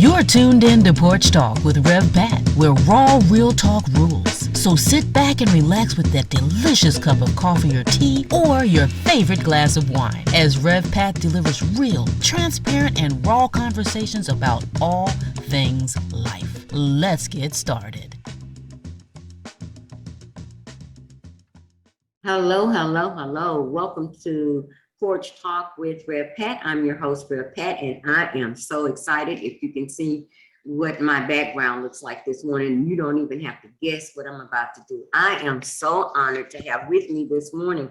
You're tuned in to Porch Talk with Rev Pat, where raw, real talk rules. So sit back and relax with that delicious cup of coffee or tea or your favorite glass of wine as Rev Pat delivers real, transparent, and raw conversations about all things life. Let's get started. Hello. Welcome to Porch Talk with Rev Pat. I'm your host, Rev Pat, and I am so excited. If you can see what my background looks like this morning, you don't even have to guess what I'm about to do. I am so honored to have with me this morning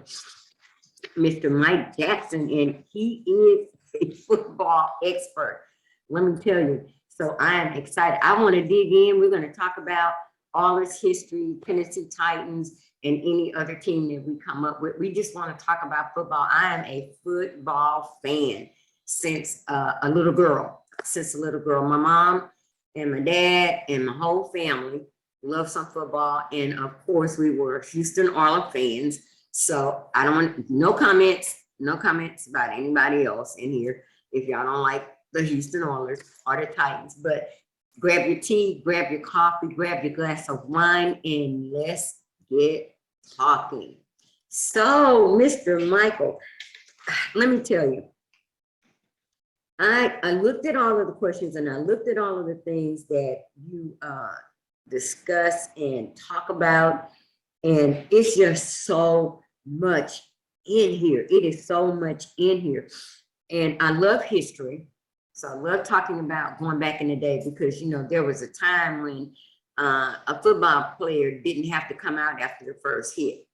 Mr. Mike Jackson, and he is a football expert. Let me tell you. So I am excited. I want to dig in. We're going to talk about all its history, Tennessee Titans, and any other team that we come up with. We just want to talk about football. I am a football fan since a little girl. My mom and my dad and my whole family love some football. And of course, we were Houston Oilers fans. So I don't want no comments about anybody else in here if y'all don't like the Houston Oilers or the Titans. But grab your tea, grab your coffee, grab your glass of wine, and let's get talking. So, Mr. Michael, let me tell you, I looked at all of the questions and I looked at all of the things that you discuss and talk about, and it's just so much in here. It is so much in here. And I love history. So I love talking about going back in the day because, you know, there was a time when a football player didn't have to come out after the first hit.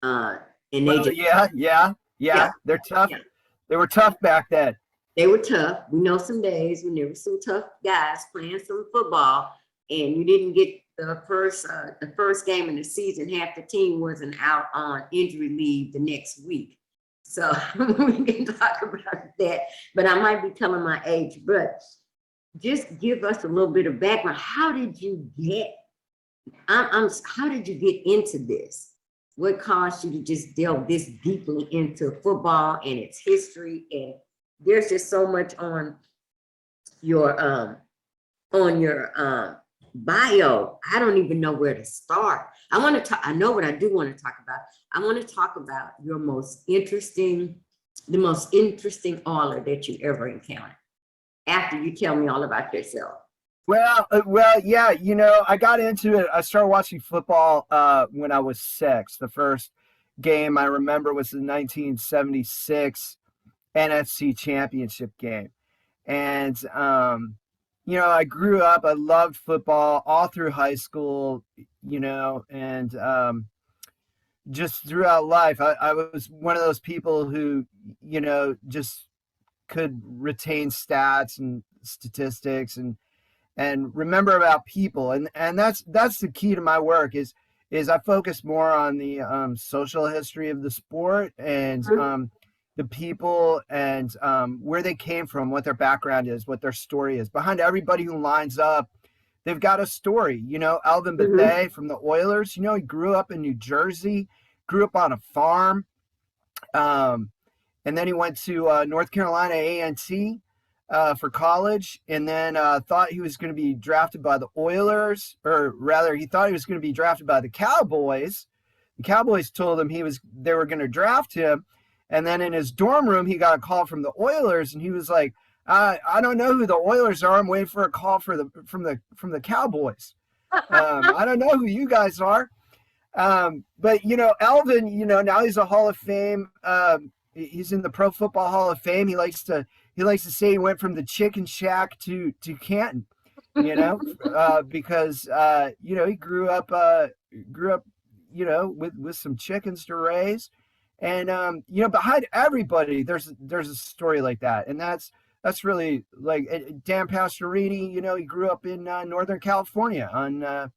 And they just, yeah. They're tough. Yeah. They were tough back then. They were tough. We know some days when there were some tough guys playing some football, and you didn't get the first game in the season. Half the team wasn't out on injury leave the next week. So we can talk about that. But I might be telling my age. But just give us a little bit of background. How did you get? How did you get into this? What caused you to just delve this deeply into football and its history? And there's just so much on your bio. I don't even know where to start. I want to talk. I know what I do want to talk about. I want to talk about the most interesting Oiler that you ever encountered. After you tell me all about yourself. Well, yeah. You know, I got into it. I started watching football when I was 6. The first game I remember was the 1976 NFC Championship game, and you know, I grew up. I loved football all through high school. You know, and just throughout life, I was one of those people who, you know, just could retain stats and statistics and remember about people, and that's the key to my work is I focus more on the social history of the sport and the people and where they came from, what their background is, what their story is. Behind everybody who lines up, they've got a story. You know, Alvin Bethea from the Oilers, you know, he grew up in New Jersey, grew up on a farm, and then he went to North Carolina A&T for college, and then thought he was going to be drafted by the Oilers, or rather, he thought he was going to be drafted by the Cowboys. The Cowboys told him they were going to draft him, and then in his dorm room, he got a call from the Oilers, and he was like, "I don't know who the Oilers are. I'm waiting for a call from the Cowboys. I don't know who you guys are." But you know, Alvin, you know, now he's a Hall of Fame. He's in the Pro Football Hall of Fame. He likes to say he went from the chicken shack to Canton, you know, because you know, he grew up, you know, with some chickens to raise, and you know, behind everybody there's a story like that, and that's really like Dan Pastorini. You know, he grew up in Northern California on a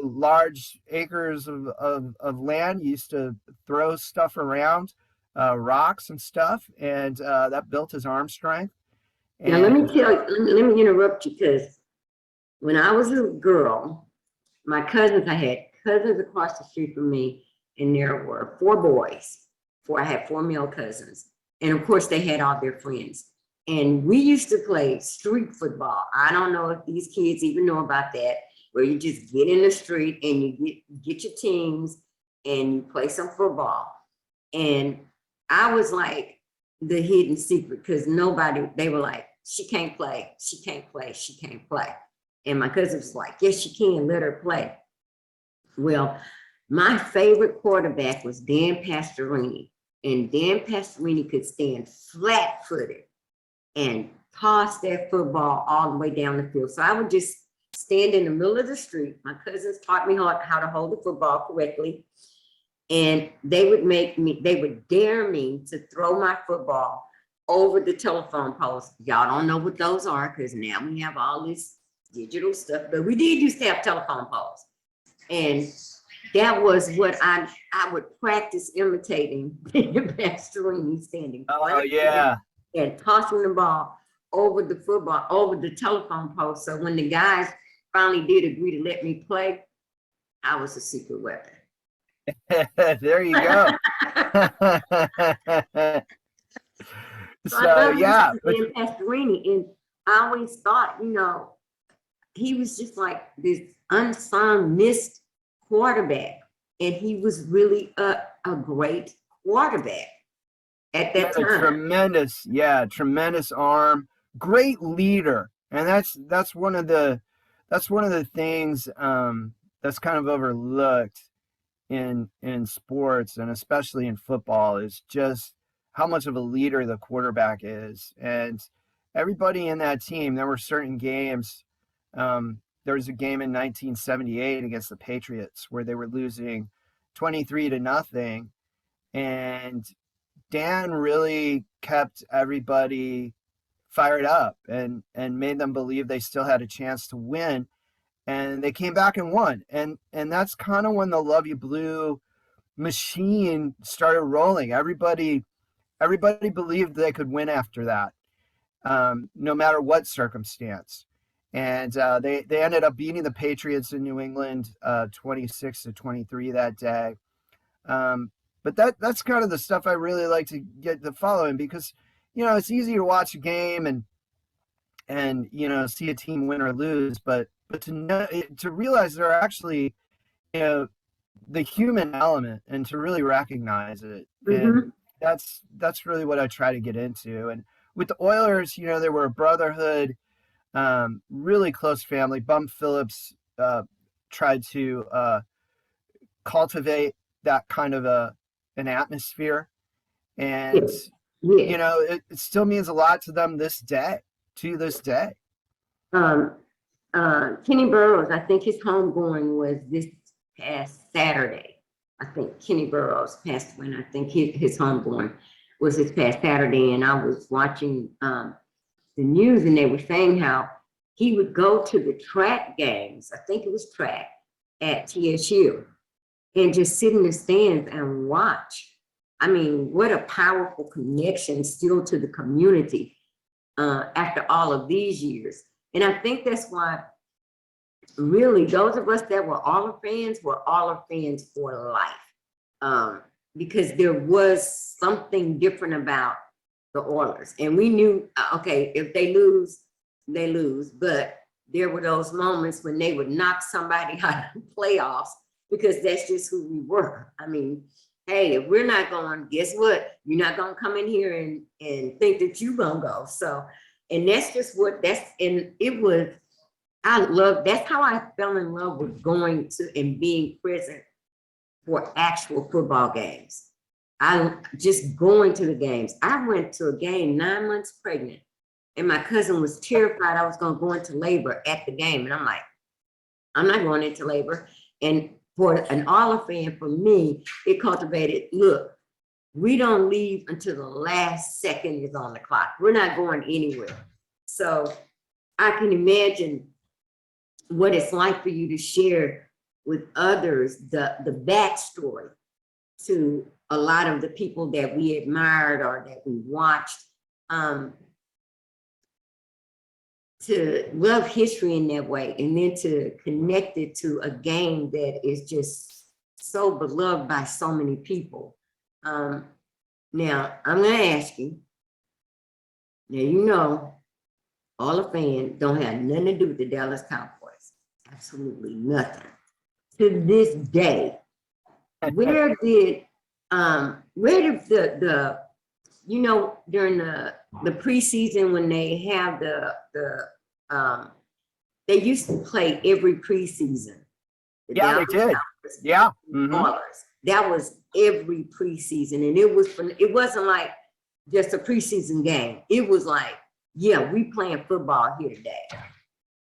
large acres of land. He used to throw stuff around. Rocks and stuff, and that built his arm strength. And now let me tell you, let me interrupt you, because when I was a girl, I had cousins across the street from me, and there were 4 boys. I had 4 male cousins, and of course they had all their friends. And we used to play street football. I don't know if these kids even know about that, where you just get in the street and you get your teams and you play some football. And I was like the hidden secret because they were like, she can't play, she can't play, she can't play. And my cousin was like, yes, she can, let her play. Well, my favorite quarterback was Dan Pastorini. And Dan Pastorini could stand flat-footed and toss that football all the way down the field. So I would just stand in the middle of the street. My cousins taught me how to hold the football correctly. And they would dare me to throw my football over the telephone poles. Y'all don't know what those are because now we have all this digital stuff, but we did used to have telephone poles. And that was what I would practice imitating Pastorini standing. Oh, yeah. And tossing the ball over the telephone post. So when the guys finally did agree to let me play, I was a secret weapon. There you go. So yeah. Pastorini, and I always thought, he was just like this unsung missed quarterback. And he was really a great quarterback at that time. Tremendous arm, great leader. And that's one of the things that's kind of overlooked in sports, and especially in football, is just how much of a leader the quarterback is. And everybody in that team, there were certain games. There was a game in 1978 against the Patriots where they were losing 23-0, and Dan really kept everybody fired up and made them believe they still had a chance to win. And they came back and won. And that's kind of when the Love You Blue machine started rolling. Everybody believed they could win after that, no matter what circumstance. And they ended up beating the Patriots in New England 26-23 that day. But that's kind of the stuff I really like to get the following, because it's easy to watch a game and see a team win or lose, but to realize there are actually the human element, and to really recognize it. Mm-hmm. And that's really what I try to get into. And with the Oilers, they were a brotherhood, really close family. Bum Phillips tried to cultivate that kind of an atmosphere, and it still means a lot to them to this day. Kenny Burrows, I think his homegoing was this past Saturday. I think Kenny Burrows passed away, and I think his homegoing was this past Saturday. And I was watching the news, and they were saying how he would go to the track games. I think it was track at TSU, and just sit in the stands and watch. I mean, what a powerful connection still to the community after all of these years. And I think that's why really those of us that were Oilers fans for life, because there was something different about the Oilers. And we knew, okay, if they lose, they lose. But there were those moments when they would knock somebody out of the playoffs, because that's just who we were. I mean, hey, if we're not going, guess what? You're not going to come in here and think that you're going to go. So, and that's just that's how I fell in love with going to and being present for actual football games. I just going to the games. I went to a game 9 months pregnant, and my cousin was terrified I was going to go into labor at the game. And I'm like, I'm not going into labor. And for an Oilers fan, for me, it cultivated, look, we don't leave until the last second is on the clock. We're not going anywhere. So I can imagine what it's like for you to share with others the backstory to a lot of the people that we admired or that we watched, to love history in that way, and then to connect it to a game that is just so beloved by so many people. Now, I'm going to ask you, Now, you know, all the fans don't have nothing to do with the Dallas Cowboys. Absolutely nothing. To this day, where did the you know, during the preseason when they have they used to play every preseason. The Yeah, they Dallas did. Cowboys, Yeah. Oilers. That was every preseason, and it wasn't like just a preseason game. It was like, yeah, we playing football here today.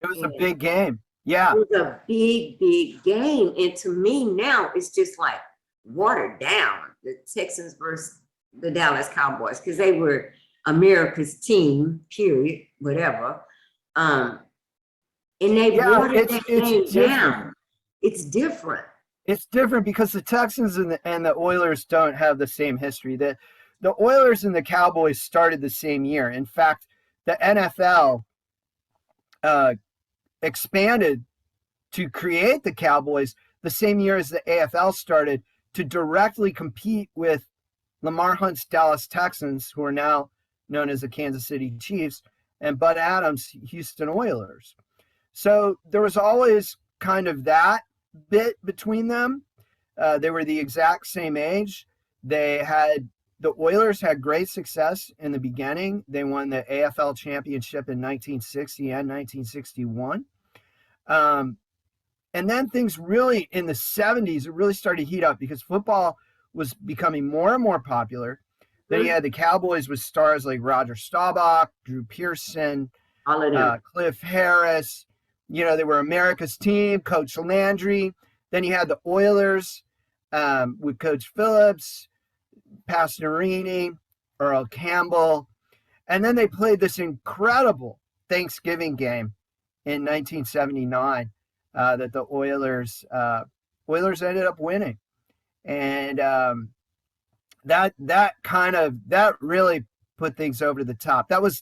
It was a And big game. Yeah. it was a big, big game. And to me now, it's just like watered down, the Texans versus the Dallas Cowboys, because they were America's team, period, whatever. And they Yeah, watered that game different. down. It's different. It's different because the Texans and the Oilers don't have the same history. The Oilers and the Cowboys started the same year. In fact, the NFL expanded to create the Cowboys the same year as the AFL started to directly compete with Lamar Hunt's Dallas Texans, who are now known as the Kansas City Chiefs, and Bud Adams' Houston Oilers. So there was always kind of that bit between them. They were the exact same age. The Oilers had great success in the beginning. They won the AFL championship in 1960 and 1961. And then things really, in the 70s, it really started to heat up because football was becoming more and more popular. Then you had the Cowboys with stars like Roger Staubach, Drew Pearson, All of them. Cliff Harris. You know, they were America's team, Coach Landry. Then you had the Oilers with Coach Phillips, Pastorini, Earl Campbell. And then they played this incredible Thanksgiving game in 1979 that the Oilers ended up winning. And that really put things over the top. That was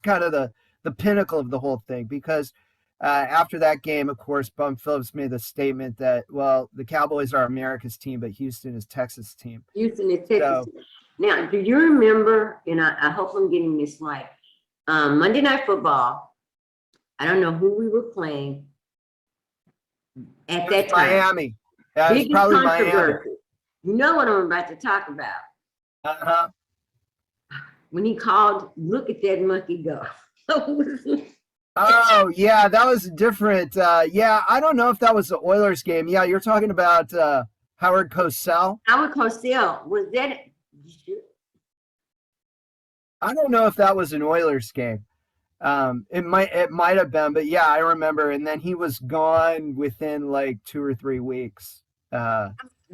kind of the pinnacle of the whole thing, because after that game, of course, Bum Phillips made the statement that, well, the Cowboys are America's team, but Houston is Texas' team. Houston is Texas. Now, do you remember, and I hope I'm getting this right, Monday Night Football, I don't know who we were playing at that time. Miami. It was probably Miami. You know what I'm about to talk about. Uh-huh. When he called, look at that monkey go. Oh, yeah, that was different. Yeah, I don't know if that was the Oilers game. Yeah, you're talking about Howard Cosell. Howard Cosell, was that? I don't know if that was an Oilers game. It might have been, but yeah, I remember. And then he was gone within like 2 or 3 weeks.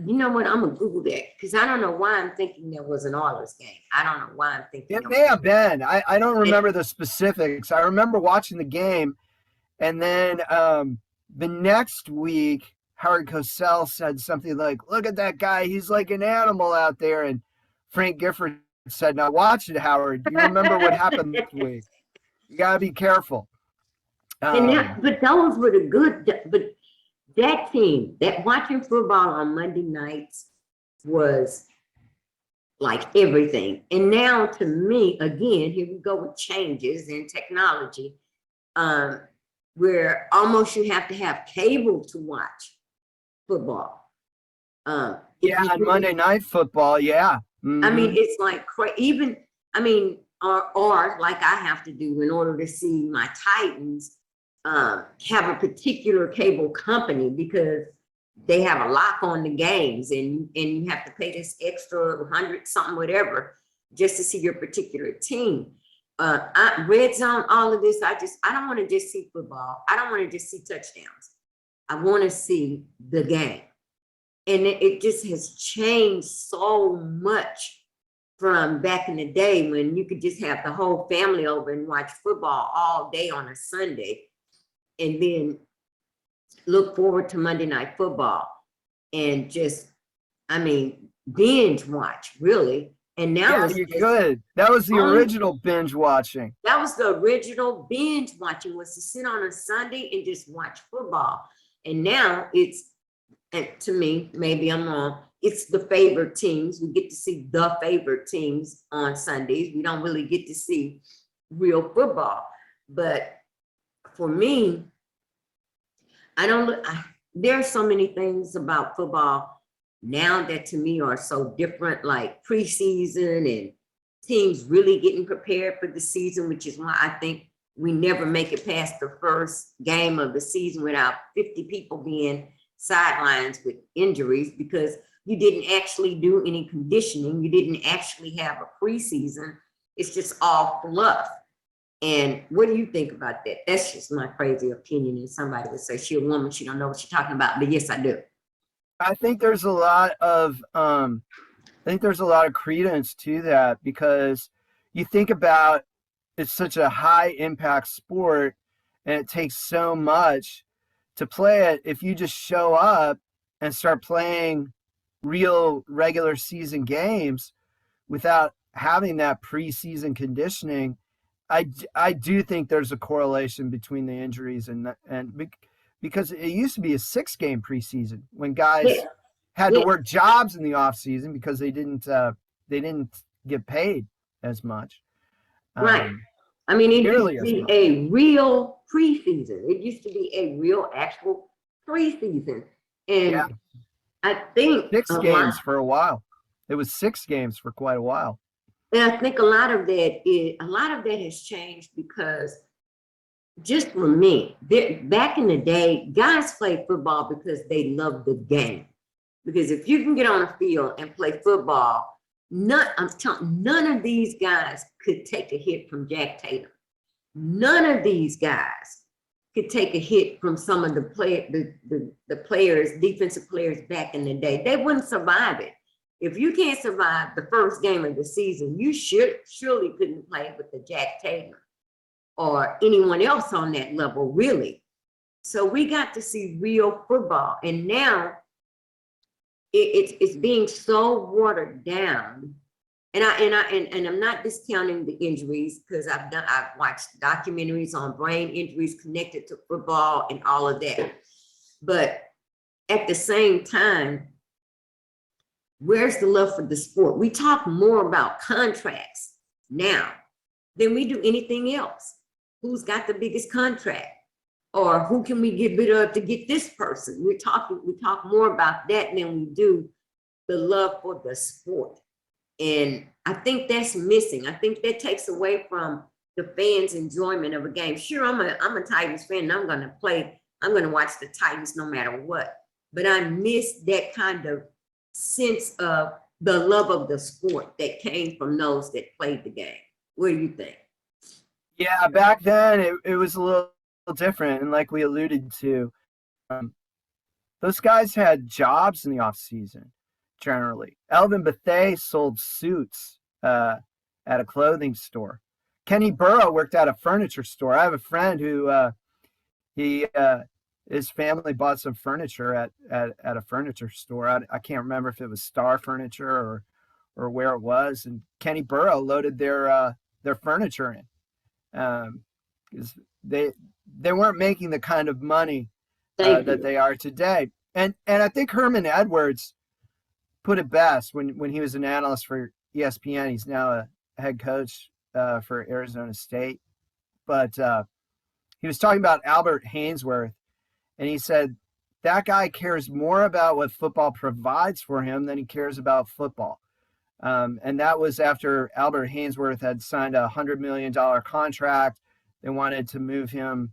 You know what? I'm gonna Google that because I don't know why I'm thinking there was an Oilers game. I don't know why I'm thinking it may have been. I don't remember the specifics. I remember watching the game, and then the next week, Howard Cosell said something like, "Look at that guy. He's like an animal out there." And Frank Gifford said, "Now watch it, Howard. You remember what happened this week. You gotta be careful." But those were the good. But that team, that watching football on Monday nights was like everything. And now, to me, again, here we go with changes in technology, where almost you have to have cable to watch football. Yeah, on Monday Night Football, yeah. Mm-hmm. I mean, it's like even. I mean, or like I have to do in order to see my Titans. Have a particular cable company because they have a lock on the games, and you have to pay this extra 100 something whatever just to see your particular team. Red zone, all of this. I don't want to just see football. I don't want to just see touchdowns. I want to see the game, and it just has changed so much from back in the day when you could just have the whole family over and watch football all day on a Sunday. And then look forward to Monday Night Football and just, I mean, binge watch, really. And now you could. That was the original binge watching. That was the original binge watching, was to sit on a Sunday and just watch football. And now it's, and to me, maybe I'm wrong, it's the favorite teams. We get to see the favorite teams on Sundays. We don't really get to see real football. But for me, I don't look, there are so many things about football now that to me are so different, like preseason and teams really getting prepared for the season, which is why I think we never make it past the first game of the season without 50 people being sidelines with injuries, because you didn't actually do any conditioning. You didn't actually have a preseason. It's just all fluff. And what do you think about that? That's just my crazy opinion. And somebody would say, she's a woman, she don't know what she's talking about. But yes, I do. I think there's a lot of credence to that, because you think about, it's such a high impact sport and it takes so much to play it. If you just show up and start playing real regular season games without having that preseason conditioning, I do think there's a correlation between the injuries and because it used to be a 6-game preseason when guys had to work jobs in the off season because they didn't get paid as much. Right. I mean, it used Nearly to as be much. a real preseason. It used to be a real actual preseason. And Yeah. I think 6 games for a while. It was 6 games for quite a while. and I think a lot of that has changed because just for me, back in the day, guys played football because they loved the game. Because if you can get on a field and play football, none of these guys could take a hit from Jack Tatum. None of these guys could take a hit from some of the players, defensive players back in the day. They wouldn't survive it. If you can't survive the first game of the season, you surely couldn't play with the Jack Tatum or anyone else on that level, really. So we got to see real football, and now it's being so watered down. And I'm not discounting the injuries, because I've watched documentaries on brain injuries connected to football and all of that. But at the same time, where's the love for the sport? We talk more about contracts now than we do anything else. Who's got the biggest contract? Or who can we get rid of to get this person? We talk more about that than we do the love for the sport. And I think that's missing. I think that takes away from the fans' enjoyment of a game. Sure, I'm a Titans fan, and I'm gonna watch the Titans no matter what. But I miss that kind of sense of the love of the sport that came from those that played the game. What do you think? Yeah, back then it was a little different, and like we alluded to, those guys had jobs in the off season. Generally, Elvin Bethea sold suits at a clothing store. Kenny Burrow worked at a furniture store. I have a friend who his family bought some furniture at a furniture store. I can't remember if it was Star Furniture or where it was, and Kenny Burrow loaded their furniture in. Because they weren't making the kind of money that they are today. And I think Herman Edwards put it best when he was an analyst for ESPN. He's now a head coach for Arizona State. But he was talking about Albert Hainsworth, and he said that guy cares more about what football provides for him than he cares about football. And that was after Albert Hainsworth had signed a $100 million contract. They wanted to move him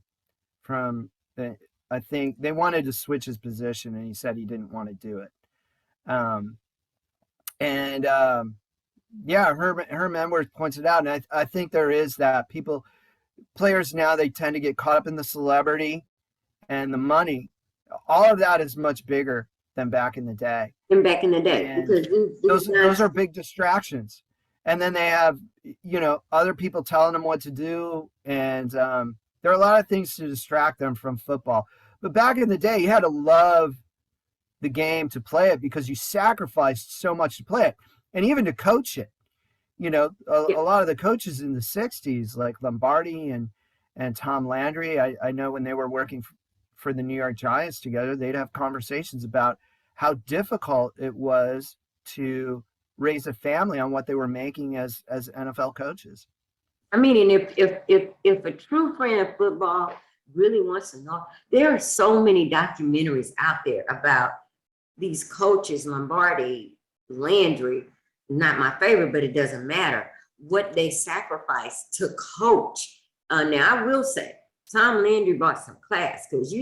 from, I think they wanted to switch his position, and he said he didn't want to do it. Herm Edwards points it out, and I think there is that. Players now, they tend to get caught up in the celebrity and the money. All of that is much bigger than back in the day. Because those are big distractions. And then they have, other people telling them what to do. And there are a lot of things to distract them from football. But back in the day, you had to love the game to play it, because you sacrificed so much to play it, and even to coach it. A lot of the coaches in the 60s, like Lombardi and Tom Landry, I know when they were working for the New York Giants together, they'd have conversations about how difficult it was to raise a family on what they were making as NFL coaches. I mean, and if a true friend of football really wants to know, there are so many documentaries out there about these coaches, Lombardi, Landry, not my favorite, but it doesn't matter what they sacrificed to coach. Now I will say, Tom Landry bought some class because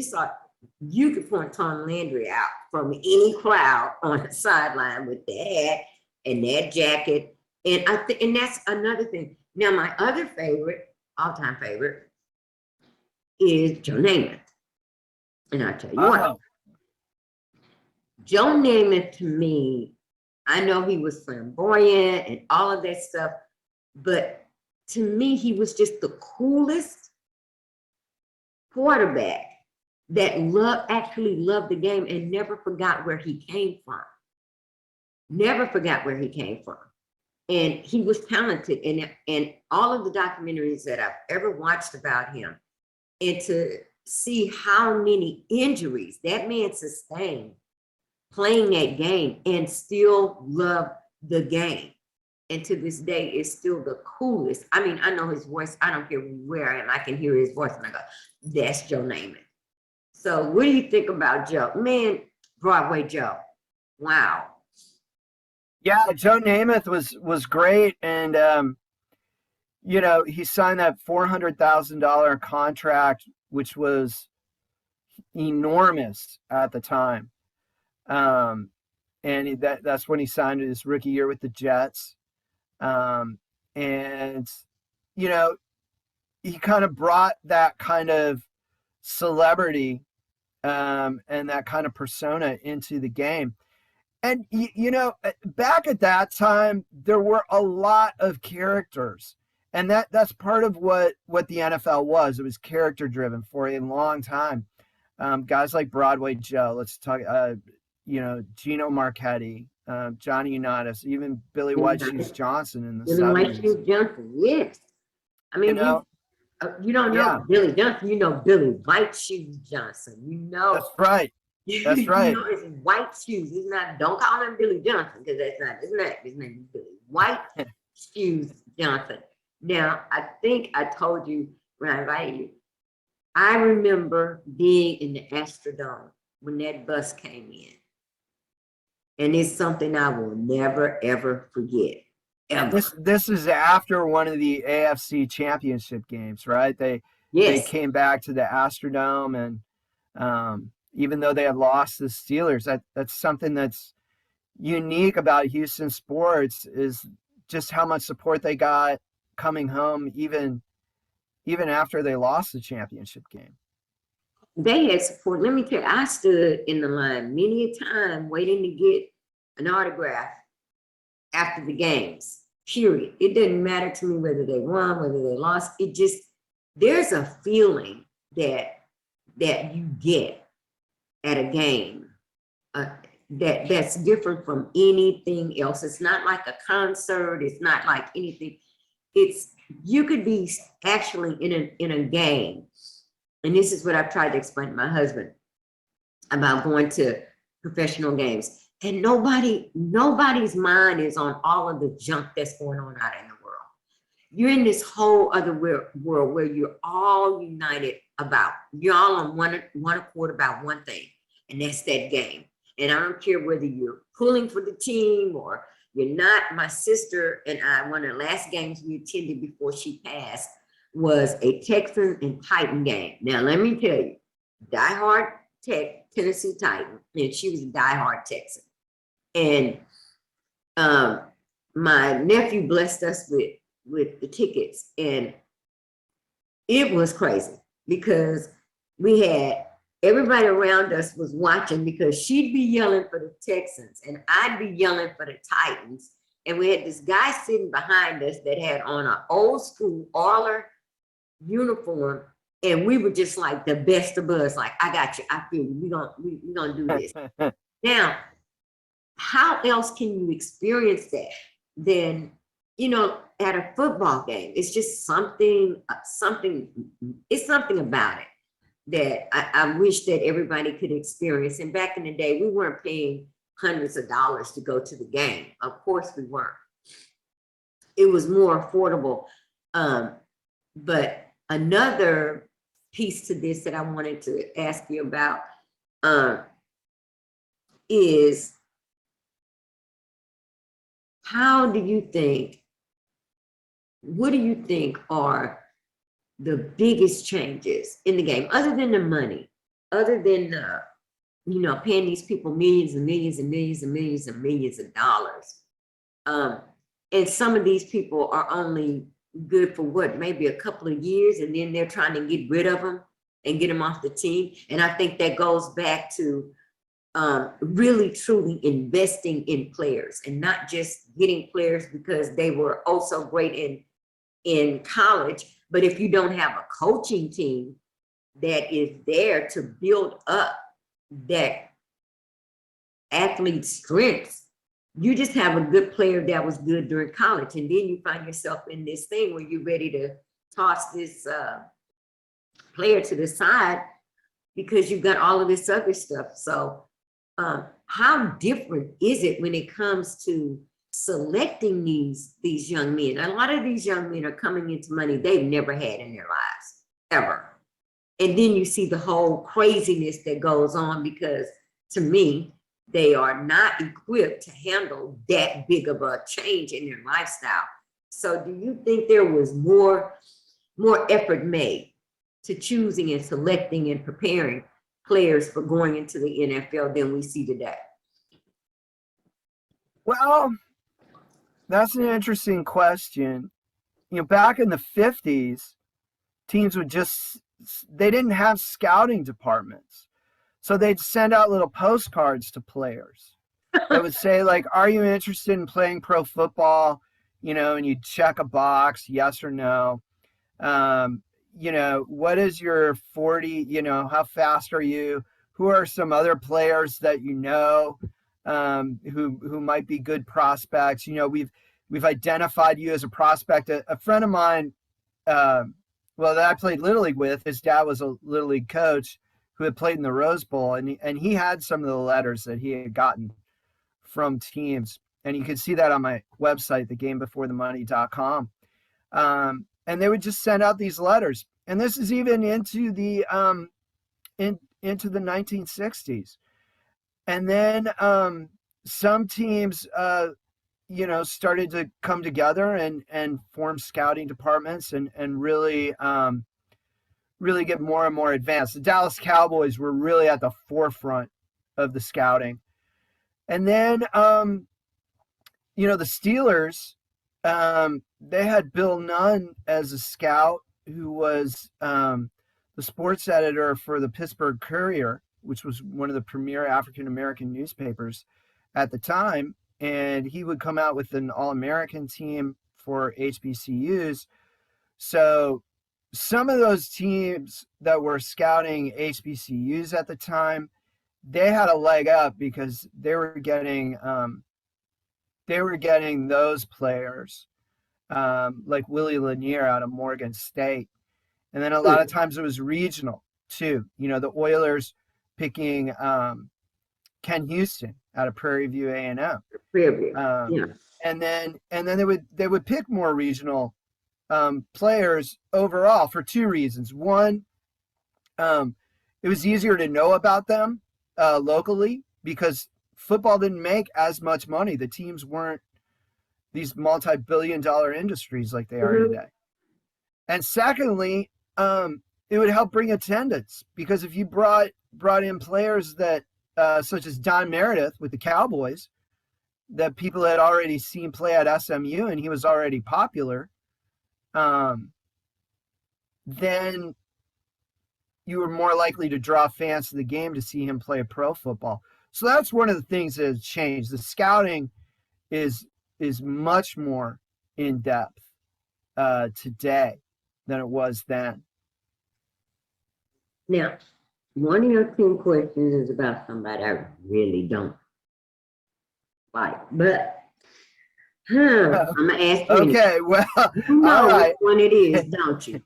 you could point Tom Landry out from any crowd on the sideline with that hat and that jacket. And and that's another thing. Now, my other favorite, all-time favorite, is Joe Namath. And I'll tell you what. Joe Namath, to me, I know he was flamboyant and all of that stuff, but to me, he was just the coolest quarterback that actually loved the game and never forgot where he came from. Never forgot where he came from. And he was talented, and all of the documentaries that I've ever watched about him, and to see how many injuries that man sustained playing that game and still love the game. And to this day is still the coolest. I mean, I know his voice. I don't care where I am. I can hear his voice and I go, that's Joe Namath. So what do you think about Joe? Man, Broadway Joe. Wow. Yeah, Joe Namath was great, and you know, he signed that $400,000 contract, which was enormous at the time. And that's when he signed his rookie year with the Jets. And you know, he kind of brought that kind of celebrity and that kind of persona into the game. And, you know, back at that time, there were a lot of characters. And that's part of what the NFL was. It was character driven for a long time. Guys like Broadway Joe, let's talk, you know, Gino Marchetti, Johnny Unitas, even Billy White Shoes Johnson in the 70s. Billy White Shoes Johnson, yes. I mean, you don't know Billy Johnson, you know Billy White Shoes Johnson. You know. That's right. That's right. You know, it's White Shoes. It's not, don't call him Billy Johnson because that's not his name is Billy White Shoes Johnson. Now, I think I told you when I invited you, I remember being in the Astrodome when that bus came in. And it's something I will never, ever forget. Ever. This is after one of the AFC championship games, right? They came back to the Astrodome, and even though they had lost the Steelers, that's something that's unique about Houston sports is just how much support they got coming home, even after they lost the championship game. They had support. Let me tell you, I stood in the line many a time waiting to get an autograph after the games, period. It didn't matter to me whether they won, whether they lost. It just, there's a feeling that you get at a game that's different from anything else. It's not like a concert. It's not like anything. It's, you could be actually in a game. And this is what I've tried to explain to my husband about going to professional games. And nobody's mind is on all of the junk that's going on out in the world. You're in this whole other world where you're all united about, you're all on one accord about one thing, and that's that game. And I don't care whether you're pulling for the team or you're not. My sister and I, one of the last games we attended before she passed was a Texan and Titan game. Now, let me tell you, diehard Tennessee Titan, and she was a diehard Texan. And my nephew blessed us with the tickets, and it was crazy because we had everybody around us was watching because she'd be yelling for the Texans and I'd be yelling for the Titans. And we had this guy sitting behind us that had on an old school Oiler uniform, and we were just like the best of us. Like, I got you, I feel you. We're gonna do this. Now, how else can you experience that than, you know, at a football game? It's just something about it that I wish that everybody could experience. And back in the day, we weren't paying hundreds of dollars to go to the game. Of course we weren't. It was more affordable But another piece to this that I wanted to ask you about is, what do you think are the biggest changes in the game, other than the money, other than paying these people millions and millions and millions and millions and millions of dollars? And some of these people are only good for what, maybe a couple of years, and then they're trying to get rid of them and get them off the team. And I think that goes back to really truly investing in players, and not just getting players because they were oh so great in college, but if you don't have a coaching team that is there to build up that athlete's strengths, you just have a good player that was good during college, and then you find yourself in this thing where you're ready to toss this player to the side because you've got all of this other stuff. So how different is it when it comes to selecting these young men? A lot of these young men are coming into money they've never had in their lives, ever. And then you see the whole craziness that goes on, because to me, they are not equipped to handle that big of a change in their lifestyle. So do you think there was more effort made to choosing and selecting and preparing players for going into the NFL than we see today? Well, that's an interesting question. Back in the 50s, teams they didn't have scouting departments. So they'd send out little postcards to players that would say, like, are you interested in playing pro football? And you'd check a box, yes or no. What is your 40, how fast are you? Who are some other players that who might be good prospects? We've identified you as a prospect. A friend of mine, that I played Little League with, his dad was a Little League coach who had played in the Rose Bowl, and he had some of the letters that he had gotten from teams. And you can see that on my website, thegamebeforethemoney.com. And they would just send out these letters. And this is even into the into the 1960s. And then some teams started to come together and form scouting departments and really really get more and more advanced. The Dallas Cowboys were really at the forefront of the scouting. And then the Steelers, they had Bill Nunn as a scout, who was the sports editor for the Pittsburgh Courier, which was one of the premier African-American newspapers at the time. And he would come out with an All-American team for HBCUs. So some of those teams that were scouting HBCUs at the time, they had a leg up because they were getting those players like Willie Lanier out of Morgan State. And then a lot of times it was regional too. The Oilers picking Ken Houston out of Prairie View A&M. Yeah. And then they would pick more regional players overall for two reasons. One, it was easier to know about them locally because football didn't make as much money. The teams weren't these multi-billion-dollar industries like they are today. And secondly, it would help bring attendance, because if you brought in players that such as Don Meredith with the Cowboys, that people had already seen play at SMU and he was already popular, then you were more likely to draw fans to the game to see him play pro football. So that's one of the things that has changed. The scouting is much more in depth today than it was then. Now, one of your 10 questions is about somebody I really don't like, but I'm gonna ask you. Okay, well, you know all right. which one it is, don't you?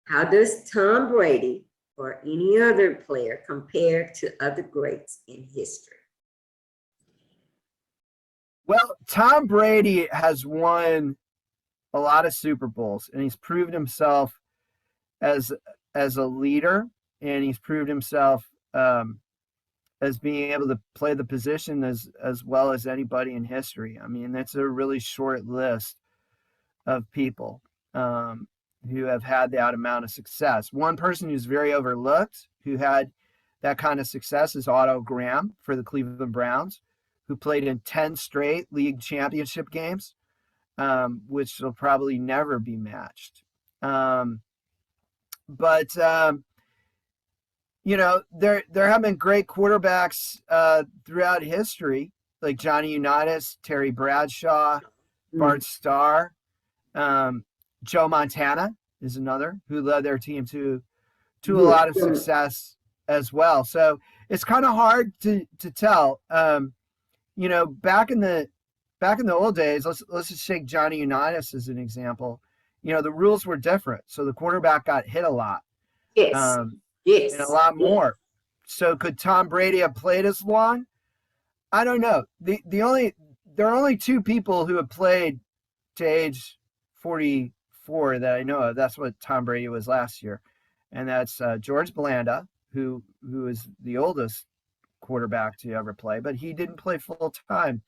How does Tom Brady or any other player compare to other greats in history? Well, Tom Brady has won a lot of Super Bowls, and he's proved himself as a leader, and he's proved himself as being able to play the position as well as anybody in history. I mean, that's a really short list of people who have had that amount of success. One person who's very overlooked, who had that kind of success, is Otto Graham for the Cleveland Browns, who played in 10 straight league championship games, which will probably never be matched. But there have been great quarterbacks throughout history, like Johnny Unitas, Terry Bradshaw, Bart Starr. Joe Montana is another who led their team to a lot of success as well. So it's kind of hard to tell. Back in the old days, let's just take Johnny Unitas as an example. The rules were different, so the quarterback got hit a lot. Yes. Yes. And a lot more. So could Tom Brady have played as long? I don't know. There are only two people who have played to age 44 that I know of. That's what Tom Brady was last year. And that's George Blanda, who is the oldest quarterback to ever play, but he didn't play full time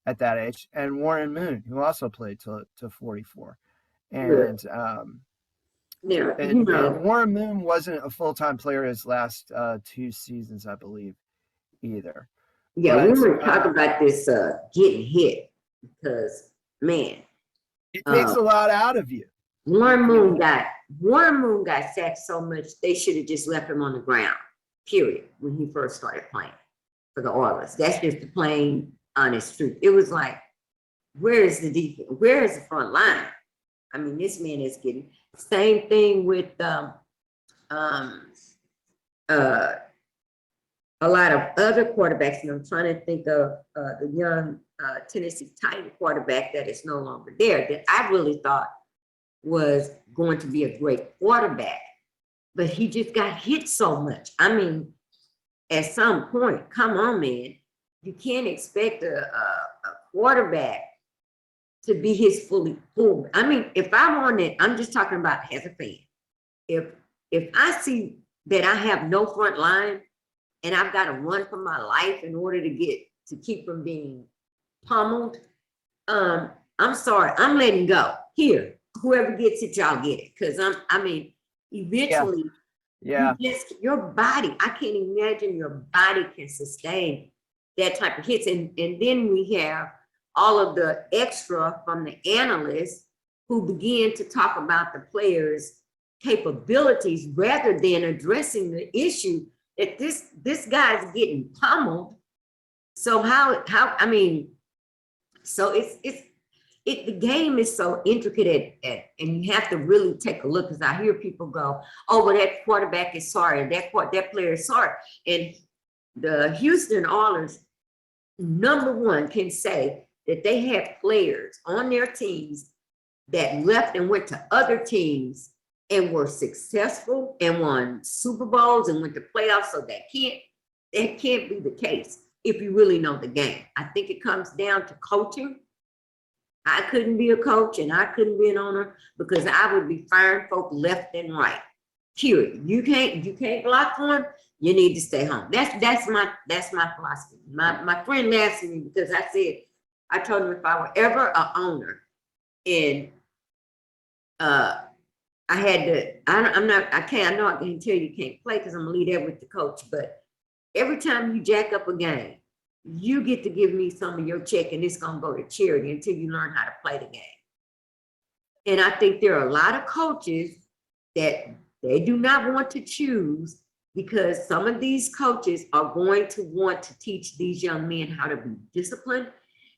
at that age. And Warren Moon, who also played to 44. And Warren Moon wasn't a full-time player his last 2 seasons, I believe, either. Yeah, we were talking about this getting hit because, man, it takes a lot out of you. Warren Moon got sacked so much they should have just left him on the ground, period, when he first started playing for the Oilers. That's just the plain, honest truth. It was like, where is the defense? Where is the front line? I mean, this man is getting same thing with a lot of other quarterbacks, and I'm trying to think of the young Tennessee Titan quarterback that is no longer there, that I really thought was going to be a great quarterback, but he just got hit so much. I mean, at some point, come on, man, you can't expect a quarterback to be his full. I mean, if I'm on it, I'm just talking about as a fan. If I see that I have no front line and I've got to run for my life in order to keep from being pummeled, I'm sorry, I'm letting go. Here, whoever gets it, y'all get it. Because eventually, your body, I can't imagine your body can sustain that type of hits. And then we have all of the extra from the analysts who begin to talk about the players' capabilities rather than addressing the issue that this guy's getting pummeled. So the game is so intricate and you have to really take a look, because I hear people go, oh, well, that quarterback is sorry, and that player is sorry. And the Houston Oilers, number one, can say that they had players on their teams that left and went to other teams and were successful and won Super Bowls and went to playoffs. So that can't be the case if you really know the game. I think it comes down to coaching. I couldn't be a coach and I couldn't be an owner because I would be firing folk left and right. Period. You can't block for them, you need to stay home. That's my philosophy. My friend laughed at me because I told him if I were ever an owner and I know I can tell you can't play because I'm gonna leave that with the coach, but every time you jack up a game, you get to give me some of your check and it's gonna go to charity until you learn how to play the game. And I think there are a lot of coaches that they do not want to choose because some of these coaches are going to want to teach these young men how to be disciplined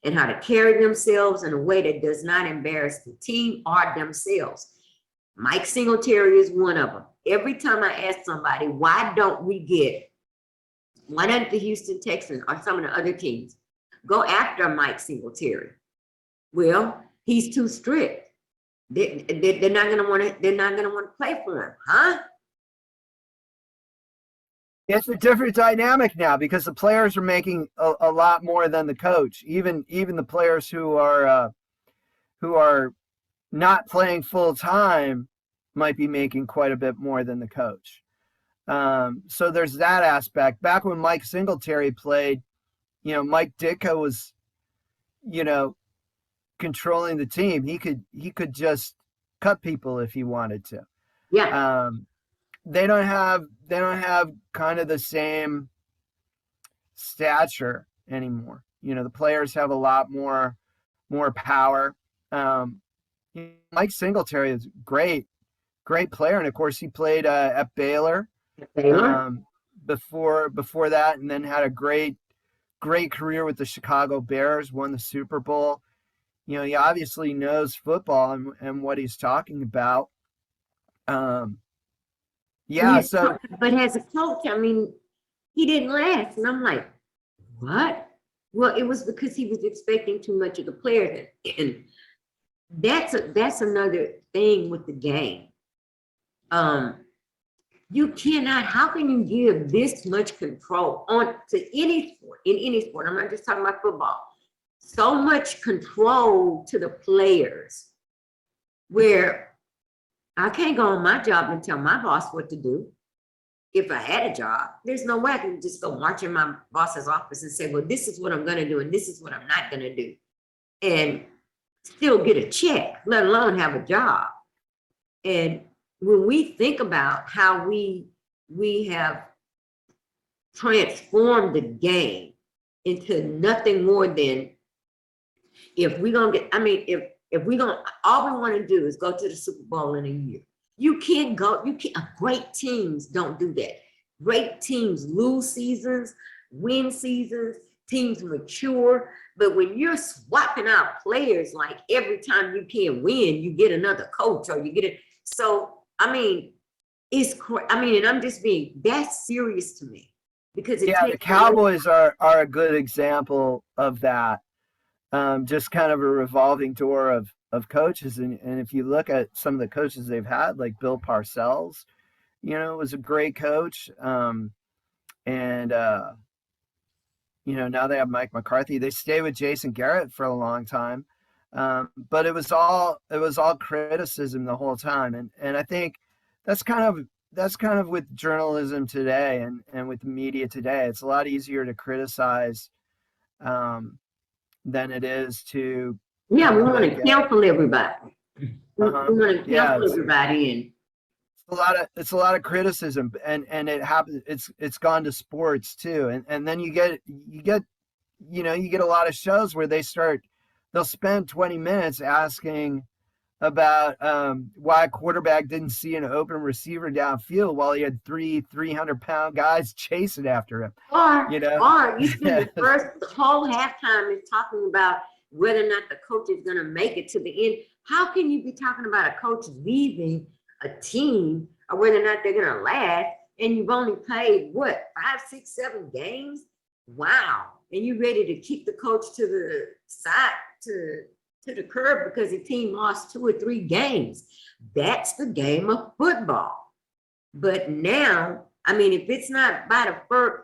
and how to carry themselves in a way that does not embarrass the team or themselves. Mike Singletary is one of them. Every time I ask somebody, why don't the Houston Texans or some of the other teams go after Mike Singletary? Well, he's too strict. They're not gonna want to play for him, huh? It's a different dynamic now because the players are making a lot more than the coach. Even the players who are not playing full time might be making quite a bit more than the coach. So there's that aspect. Back when Mike Singletary played, Mike Ditka was, controlling the team. He could just cut people if he wanted to. Yeah. They don't have kind of the same stature anymore. The players have a lot more power. Mike Singletary is great player, and of course he played at Baylor Baylor. Before that, and then had a great career with the Chicago Bears, won the Super Bowl. He obviously knows football and what he's talking about. But as a coach, I mean, he didn't last. And I'm like, what? Well, it was because he was expecting too much of the players. And that's another thing with the game. You cannot, how can you give this much control to any sport, in any sport? I'm not just talking about football. So much control to the players where I can't go on my job and tell my boss what to do. If I had a job, there's no way I can just go march in my boss's office and say, well, this is what I'm going to do and this is what I'm not going to do, and still get a check, let alone have a job. And when we think about how we have transformed the game into nothing more than, if we gonna get, I mean, if we gonna, all we want to do is go to the Super Bowl in a year. Great teams don't do that. Great teams lose seasons, win seasons, teams mature. But when you're swapping out players, like every time you can win, you get another coach or you get it. So, I mean, and I'm just being, that's serious to me, because the Cowboys are a good example of that. Just kind of a revolving door of coaches. And if you look at some of the coaches they've had, like Bill Parcells, was a great coach. And now they have Mike McCarthy. They stayed with Jason Garrett for a long time. But it was all criticism the whole time. And I think that's kind of with journalism today and with the media today. It's a lot easier to criticize than it is to. We want to cancel everybody. We want to cancel everybody, and it's a lot of criticism, and it happens. It's gone to sports too, and then you get a lot of shows where they'll spend 20 minutes asking about why a quarterback didn't see an open receiver downfield while he had 300-pound guys chasing after him. Or you spend the whole halftime is talking about whether or not the coach is going to make it to the end. How can you be talking about a coach leaving a team, or whether or not they're going to last, and you've only played, 5, 6, 7 games? Wow. And you're ready to kick the coach to the side, to the curb, because the team lost 2 or 3 games. That's the game of football. But now, I mean, if it's not by the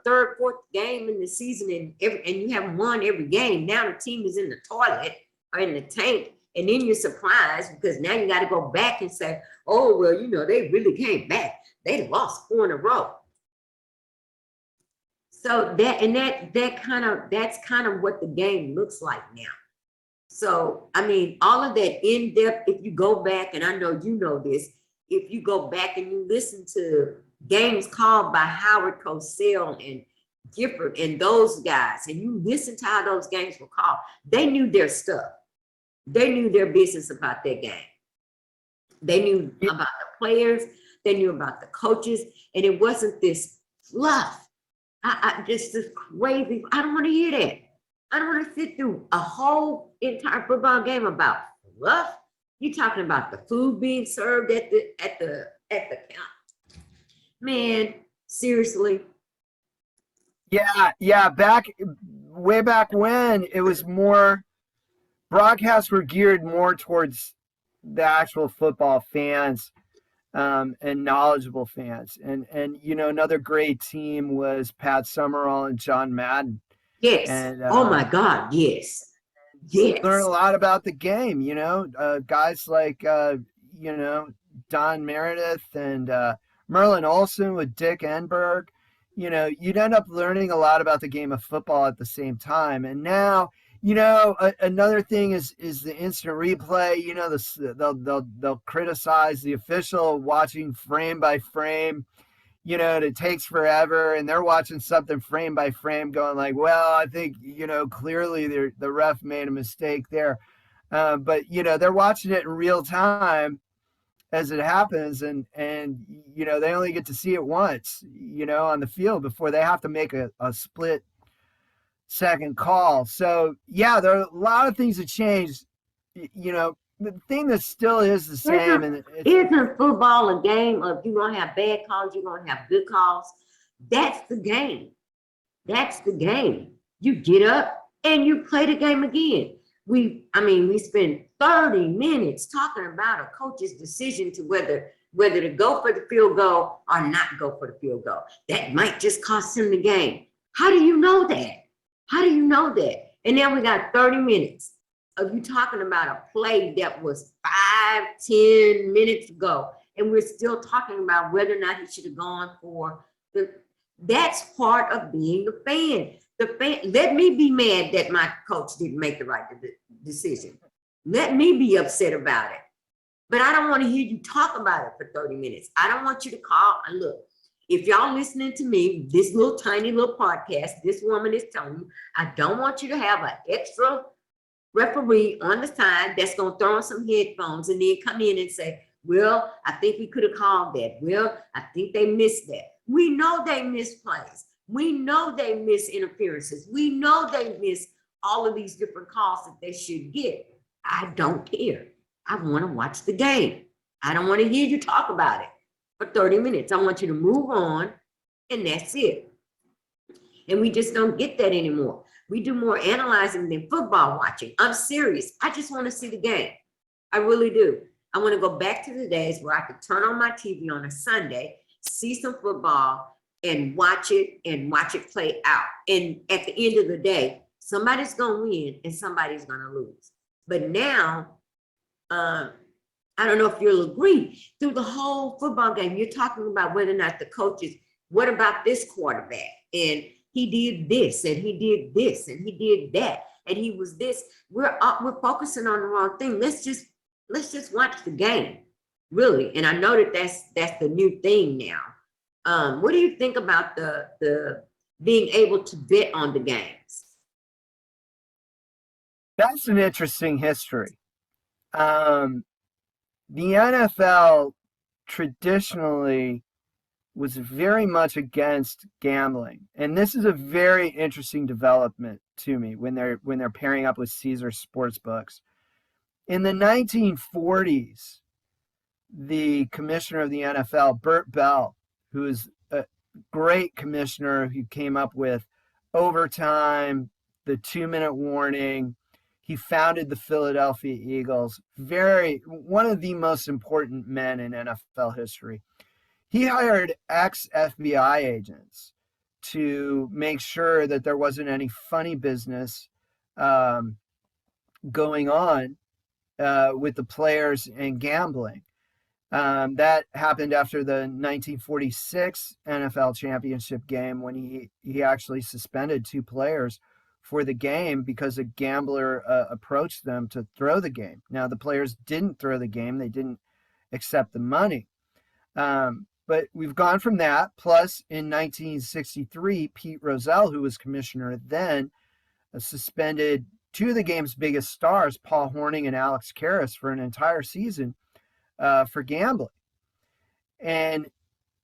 third, fourth game in the season and you haven't won every game, now the team is in the toilet or in the tank, and then you're surprised because now you got to go back and say, oh, well, they really came back. They lost 4 in a row. So that's kind of what the game looks like now. So, I mean, all of that in-depth, if you go back, and I know you know this, if you go back and you listen to games called by Howard Cosell and Gifford and those guys, and you listen to how those games were called, they knew their stuff. They knew their business about their game. They knew about the players. They knew about the coaches. And it wasn't this fluff. Just this crazy, I don't want to hear that. I don't want to sit through a whole entire football game about fluff. You're talking about the food being served at the count. Man, seriously. Yeah. Way back when, it was more, broadcasts were geared more towards the actual football fans and knowledgeable fans. And another great team was Pat Summerall and John Madden. Yes. And, oh my God, yes. learn a Yes. lot about the game, guys like, Don Meredith and Merlin Olsen with Dick Enberg. You'd end up learning a lot about the game of football at the same time. And now, another thing is the instant replay. They'll criticize the official watching frame by frame. It takes forever, and they're watching something frame by frame, going like, "Well, I think clearly the ref made a mistake there," but they're watching it in real time as it happens, and they only get to see it once, on the field before they have to make a split second call. So yeah, there are a lot of things that changed. The thing that still is the same, and isn't football a game of you're gonna have bad calls, you're gonna have good calls? That's the game. That's the game. You get up and you play the game again. We spent 30 minutes talking about a coach's decision to whether to go for the field goal or not go for the field goal. That might just cost him the game. How do you know that? How do you know that? And then we got 30 minutes of you talking about a play that was 5-10 minutes ago, and we're still talking about whether or not he should have gone for the. That's part of being a fan. The fan. Let me be mad that my coach didn't make the right decision. Let me be upset about it. But I don't want to hear you talk about it for 30 minutes. I don't want you to call. And look, if y'all listening to me, this little tiny little podcast, this woman is telling you, I don't want you to have an extra referee on the side that's going to throw on some headphones and then come in and say, well, I think we could have called that. Well, I think they missed that. We know they miss plays. We know they miss interferences. We know they miss all of these different calls that they should get. I don't care. I want to watch the game. I don't want to hear you talk about it for 30 minutes. I want you to move on, and that's it. And we just don't get that anymore. We do more analyzing than football watching. I'm serious. I just want to see the game. I really do. I want to go back to the days where I could turn on my TV on a Sunday, see some football, and watch it play out. And at the end of the day, somebody's going to win and somebody's going to lose. But now, I don't know if you'll agree, through the whole football game, you're talking about whether or not the coaches, what about this quarterback? And he did this, and he did this, and he did that, and he was this. We're focusing on the wrong thing. Let's just watch the game, really. And I know that's the new thing now. What do you think about the being able to bet on the games? That's an interesting history. The NFL traditionally was very much against gambling, and this is a very interesting development to me when they're pairing up with Caesar Sportsbooks. In the 1940s, the commissioner of the NFL, Bert Bell, who is a great commissioner who came up with overtime, the 2-minute warning. He founded the Philadelphia Eagles, one of the most important men in NFL history. He hired ex-FBI agents to make sure that there wasn't any funny business going on with the players and gambling. That happened after the 1946 NFL championship game when he actually suspended 2 players for the game because a gambler approached them to throw the game. Now, the players didn't throw the game. They didn't accept the money. But we've gone from that. Plus, in 1963, Pete Rozelle, who was commissioner then, suspended 2 of the game's biggest stars, Paul Hornung and Alex Karras, for an entire season for gambling. And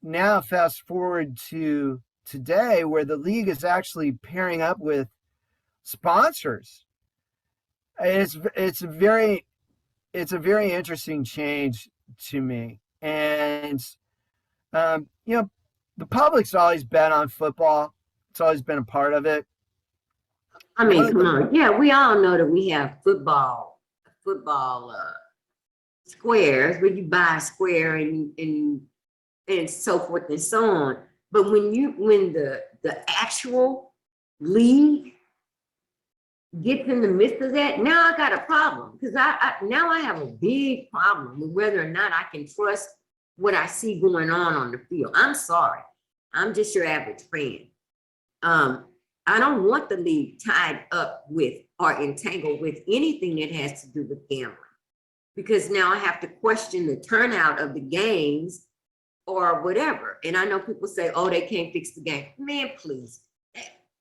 now fast forward to today, where the league is actually pairing up with sponsors. It's a very interesting change to me. And the public's always bet on football. It's always been a part of it. I mean, come on. Yeah, we all know that we have football squares where you buy a square and so forth and so on. But when the actual league gets in the midst of that, now I got a problem because now I have a big problem with whether or not I can trust what I see going on the field. I'm sorry. I'm just your average fan. I don't want the league tied up with or entangled with anything that has to do with gambling, because now I have to question the turnout of the games or whatever. And I know people say, oh, they can't fix the game. Man, please.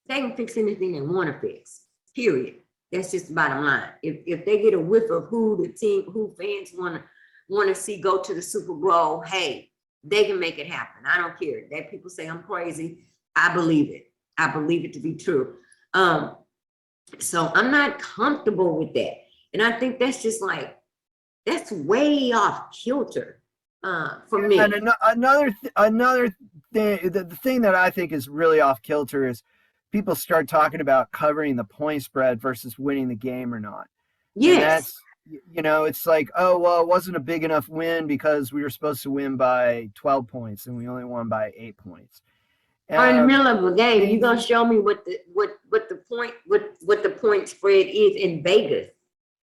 They can fix anything they want to fix, period. That's just the bottom line. If they get a whiff of who fans want to see go to the Super Bowl, hey, they can make it happen. I don't care. That people say I'm crazy. I believe it. I believe it to be true. So I'm not comfortable with that. And I think that's just like, that's way off kilter for me. And another thing, the thing that I think is really off kilter is people start talking about covering the point spread versus winning the game or not. Yes. And that's, it's like, oh, well, it wasn't a big enough win because we were supposed to win by 12 points and we only won by 8 points. Or in the middle of a game, you're gonna show me what the point spread is in Vegas.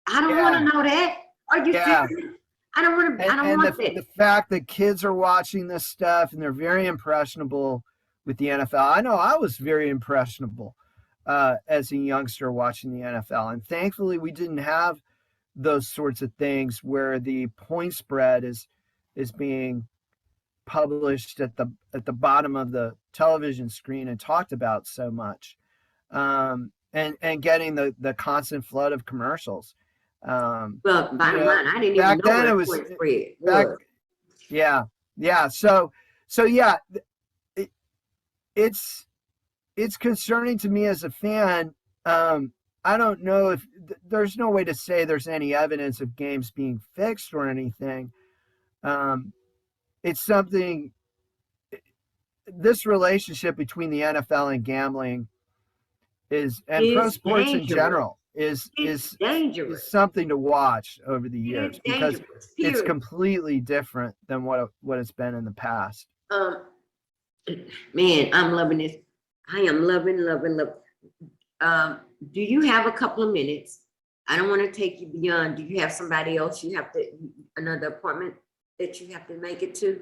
I don't want to know that. Are you serious? I don't want to. I don't want that. The fact that kids are watching this stuff and they're very impressionable with the NFL. I know I was very impressionable as a youngster watching the NFL, and thankfully we didn't have those sorts of things where the point spread is being published at the bottom of the television screen and talked about so much, and getting the constant flood of commercials. Well, bottom line, I didn't even know what point spread was. Yeah. So yeah, it's concerning to me as a fan. I don't know if there's no way to say there's any evidence of games being fixed or anything. It's something, this relationship between the NFL and gambling and pro sports in general is something to watch over the years, because it's completely different than what it's been in the past. Man, I'm loving this. I am loving. Do you have a couple of minutes? I don't want to take you beyond. Do you have somebody else another appointment that you have to make it to?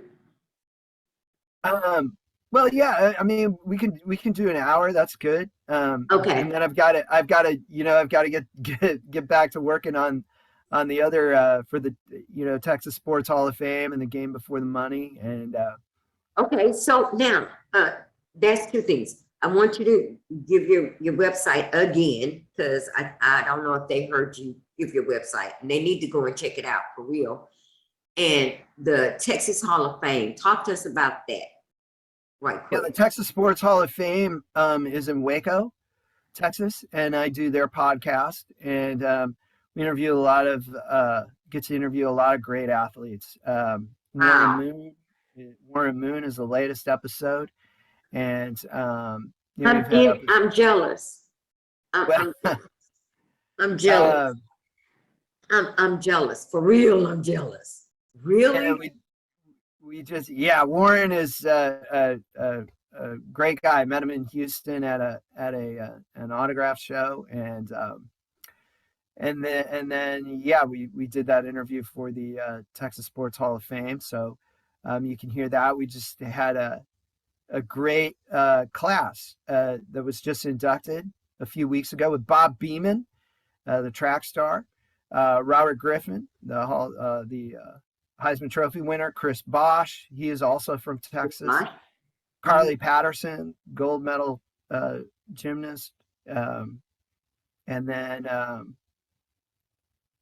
Well, yeah, I mean, we can do an hour. That's good. Okay. And then I've got to get back to working on the other for the Texas Sports Hall of Fame and the Game Before the Money. And okay, so now that's two things. I want you to give your website again, because I don't know if they heard you give your website, and they need to go and check it out for real. And the Texas Hall of Fame, talk to us about that. Right. Yeah, the Texas Sports Hall of Fame is in Waco, Texas, and I do their podcast, and we interview get to interview a lot of great athletes. Warren Moon is the latest episode, and I'm jealous. I'm jealous. I'm jealous for real. I'm jealous. Really? Warren is a great guy. Met him in Houston at an autograph show, and then we did that interview for the Texas Sports Hall of Fame. So you can hear that. We just had a great class that was just inducted a few weeks ago with Bob Beamon, the track star, Robert Griffin, the Heisman Trophy winner, Chris Bosch, he is also from Texas. Carly Patterson, gold medal gymnast, and then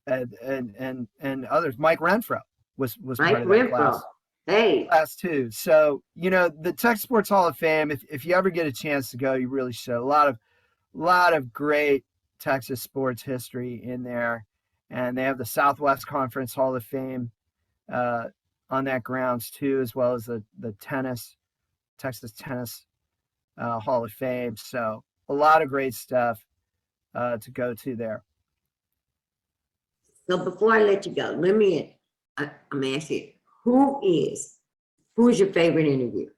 and others. Mike Renfro was part of that class. Hey, class too. So the Texas Sports Hall of Fame. If you ever get a chance to go, you really should. A lot of great Texas sports history in there, and they have the Southwest Conference Hall of Fame on that grounds too, as well as the Texas Tennis Hall of Fame. So a lot of great stuff to go to there. So before I let you go, I'm asking, who is your favorite interview?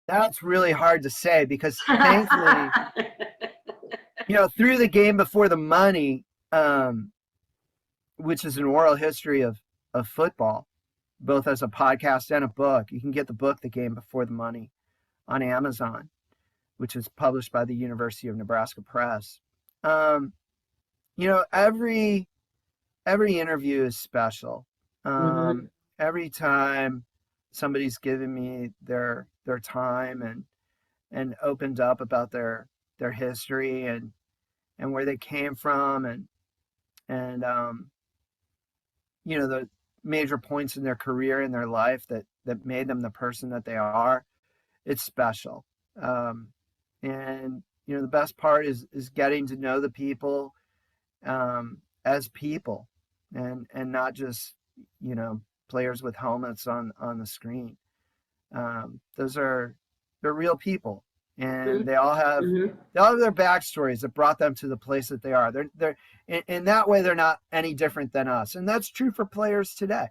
That's really hard to say, because thankfully Through the Game Before the Money, which is an oral history of football, both as a podcast and a book. You can get the book, The Game Before the Money, on Amazon, which is published by the University of Nebraska Press. Every interview is special. Every time somebody's given me their time and opened up about their history and where they came from and the major points in their career and their life that made them the person that they are, it's special. And the best part is getting to know the people as people and not just players with helmets on the screen. They're real people, and they all have their backstories that brought them to the place that they are. They're in that way, they're not any different than us, and that's true for players today.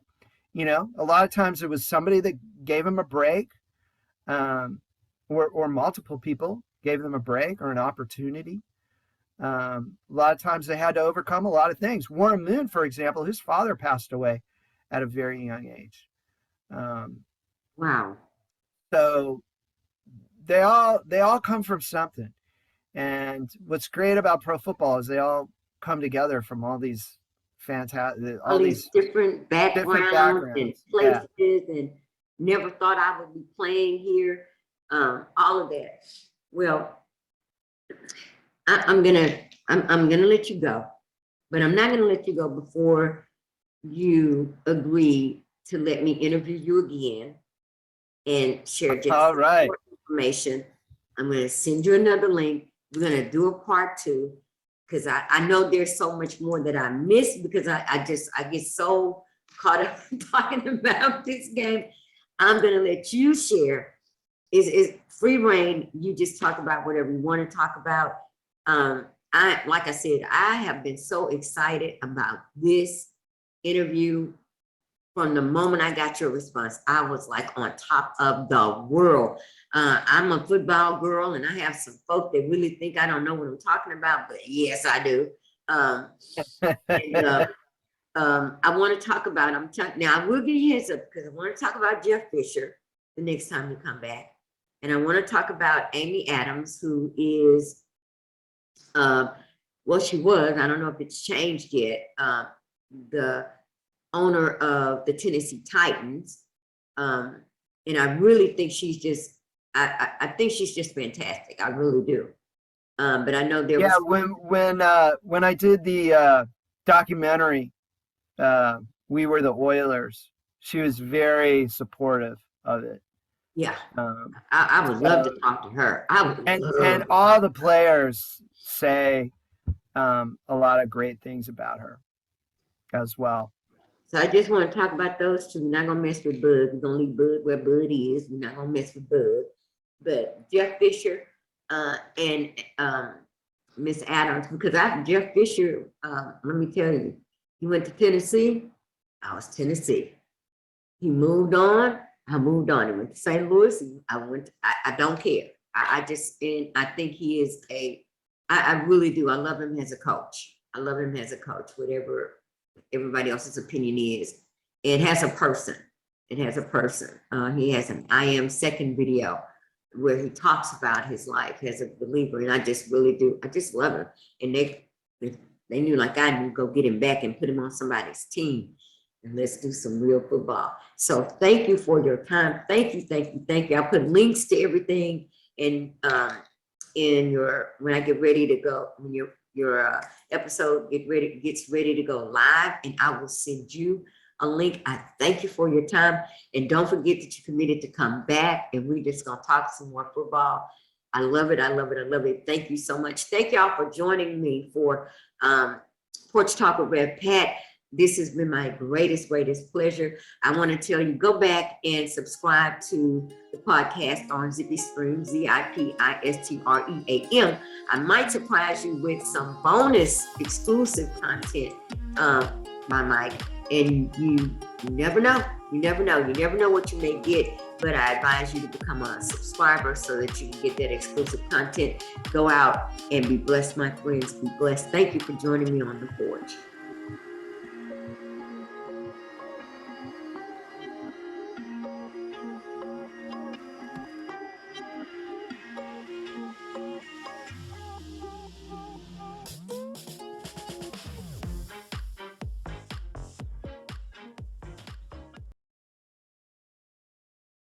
A lot of times it was somebody that gave them a break, or multiple people gave them a break or an opportunity. A lot of times they had to overcome a lot of things. Warren Moon, for example, his father passed away at a very young age. Wow. So they all come from something. And what's great about pro football is they all come together from all these fantastic, all these different backgrounds and places, and never thought I would be playing here. All of that. Well, I'm gonna let you go, but I'm not gonna let you go before you agree to let me interview you again and share just more information. I'm gonna send you another link. We're gonna do a part 2 because I know there's so much more that I missed because I get so caught up talking about this game. I'm gonna let you share. Is free reign. You just talk about whatever you want to talk about. Like I said, I have been so excited about this interview from the moment I got your response. I was like on top of the world. I'm a football girl, and I have some folk that really think I don't know what I'm talking about, but yes, I do. I want to talk about. Now I will give you a heads up because I want to talk about Jeff Fisher the next time you come back, and I want to talk about Amy Adams, who is. She was, I don't know if it's changed yet, the owner of the Tennessee Titans. And I really think she's just, I think she's just fantastic. I really do. But I know there was. When I did the documentary, We Were the Oilers, she was very supportive of it. Yeah, I would love to talk to her. And all the players say a lot of great things about her as well. So I just want to talk about those two. We're not gonna mess with Bud. We're gonna leave Bud where Bud is. We're not gonna mess with Bud. But Jeff Fisher and Miss Adams, because Jeff Fisher, let me tell you, he went to Tennessee. I was Tennessee. He moved on. I moved on. He went to St. Louis. I don't care. I think he is I really do. I love him as a coach. Whatever everybody else's opinion is. It has a person. He has an I Am Second video where he talks about his life as a believer. And I just really do. I just love him. And they knew, like I knew, go get him back and put him on somebody's team. And let's do some real football. So thank you for your time. Thank you. I'll put links to everything in when I get ready to go, when your episode gets ready to go live, and I will send you a link. I thank you for your time. And don't forget that you committed to come back, and we're just gonna talk some more football. I love it. Thank you so much. Thank y'all for joining me for Porch Talk with Rev Pat. This has been my greatest pleasure. I want to tell you, go back and subscribe to the podcast on Zippy Stream, ZIPISTREAM. I might surprise you with some bonus exclusive content my mic, and you never know. You never know what you may get, but I advise you to become a subscriber so that you can get that exclusive content. Go out and be blessed, my friends. Be blessed. Thank you for joining me on the porch.